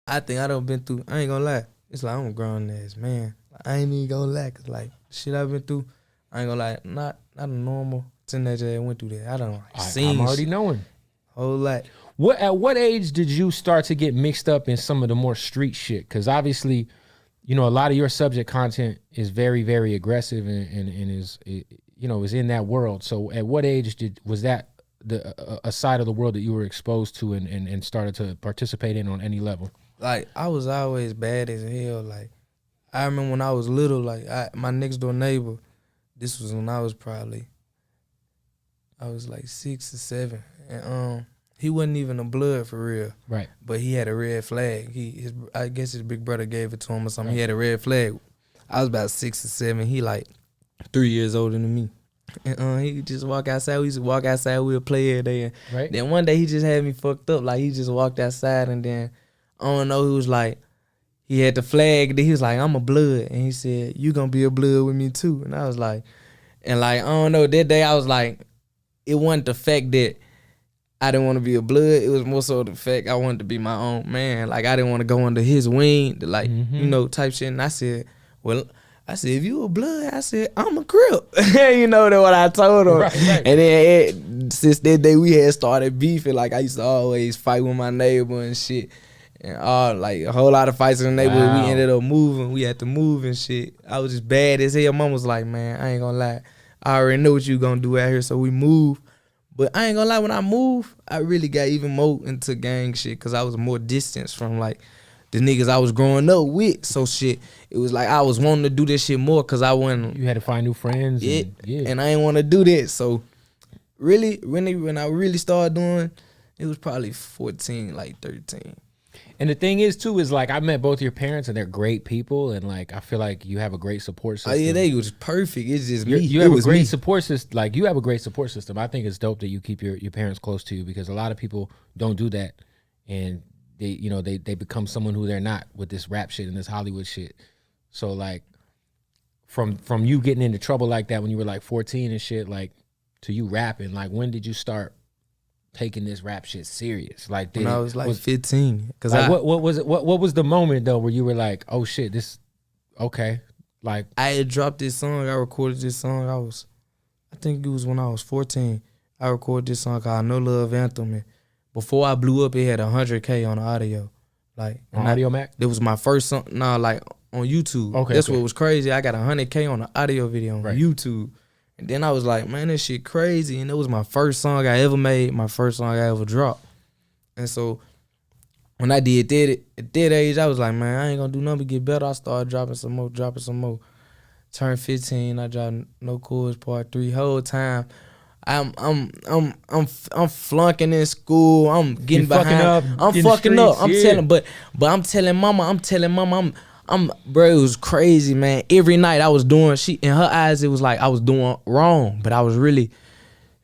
I think I done been through, I ain't gonna lie. It's like, I'm a grown ass man. I ain't even gonna lie, cause like, shit I've been through, I ain't gonna lie, not a normal teenager that went through that. I done seen I'm already knowing. Whole lot. At what age did you start to get mixed up in some of the more street shit? Because obviously, you know, a lot of your subject content is very, very aggressive and is, you know, is in that world. So at what age was that a side of the world that you were exposed to and started to participate in on any level? Like, I was always bad as hell. Like, I remember when I was little, like, my next door neighbor, this was when I was like 6 or 7. And he wasn't even a blood for real. Right. But he had a red flag. I guess his big brother gave it to him or something. Right. He had a red flag. I was about 6 or 7. He like 3 years older than me. And he just walk outside. We used to walk outside. We'd play every day. And right. Then one day he just had me fucked up. Like, he just walked outside and then, I don't know, he was like, he had the flag. Then he was like, I'm a blood. And he said, you gonna be a blood with me too. And I was like, I don't know, that day I was like, it wasn't the fact that I didn't want to be a blood. It was more so the fact I wanted to be my own man. Like, I didn't want to go under his wing, like, you know, type shit. And I said, if you a blood, I said, I'm a Crip. You know, that's what I told him. Right. And then since that day, we had started beefing. Like, I used to always fight with my neighbor and shit. And like a whole lot of fights in the neighborhood. Wow. We ended up moving. We had to move and shit. I was just bad as hell. Mom was like, man, I ain't gonna lie. I already know what you gonna do out here, so we moved. But I ain't gonna lie, when I moved, I really got even more into gang shit because I was more distance from like the niggas I was growing up with. So shit, it was like I was wanting to do this shit more because I wasn't. You had to find new friends. And I ain't want to do that. So really, when I really started doing, it was probably 14, like 13. And the thing is too, is like I met both your parents and they're great people, and like I feel like you have a great support system. Oh yeah, they was perfect. It's just me. You have a great support system. Like you have a great support system. I think it's dope that you keep your parents close to you because a lot of people don't do that, and they become someone who they're not with this rap shit and this Hollywood shit. So like from you getting into trouble like that when you were like 14 and shit, like to you rapping, like when did you start taking this rap shit serious? Like when I was like 15. Cause like, what was it? What was the moment though where you were like, oh shit, this okay? Like I had dropped this song. I recorded this song. I think it was when I was 14. I recorded this song called No Love Anthem. And before I blew up, it had 100K on the audio. Like on Audio Mac. It was my first song. Like on YouTube. Okay. That's what was crazy. I got 100K on the audio video on YouTube. And then I was like, man, this shit crazy. And it was my first song I ever made, my first song I ever dropped. And so when I did that, at that age, I was like, man, I ain't gonna do nothing but get better. I started dropping some more. Turned 15, I dropped No Chords Part 3. Whole time, I'm flunking in school. I'm getting behind. I'm fucking up. I'm telling mama, bro, it was crazy, man. Every night I was doing, in her eyes, it was like I was doing wrong, but I was really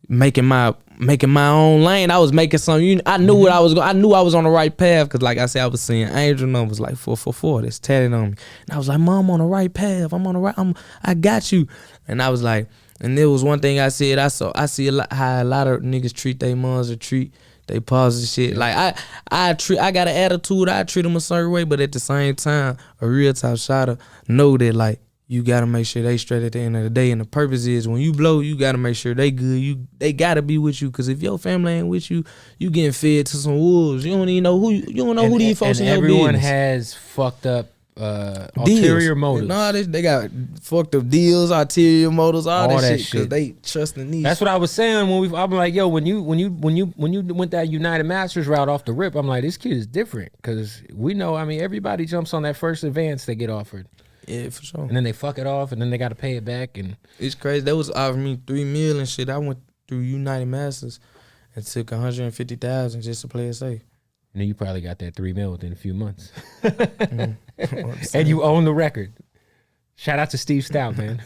making my own lane. I was making something. I knew what I was going. I knew I was on the right path because, like I said, I was seeing angel numbers like 444 that's tatted on me, and I was like, Mom, I'm on the right path. I'm on the right. I got you. And I was like, and there was one thing I said. I see how a lot of niggas treat their moms or treat they pause and shit. Like I got an attitude. I treat them a certain way, but at the same time, a real top shotter know that like you gotta make sure they straight at the end of the day. And the purpose is when you blow, you gotta make sure they good. They gotta be with you, cause if your family ain't with you, you getting fed to some wolves. You don't even know who who these folks in your business. Everyone has fucked up ulterior motives. No, they got fucked up deals, ulterior motives, all that shit. Cause they trusting these. That's what I was saying when I'm like, yo, when you went that United Masters route off the rip, I'm like, this kid is different. Cause we know, I mean, everybody jumps on that first advance they get offered. Yeah, for sure. And then they fuck it off, and then they got to pay it back. And it's crazy. They was offering me $3 million and shit. I went through United Masters and took $150,000 just to play it safe. And then you probably got that $3 million within a few months. And you own the record. Shout out to Steve Stout, man.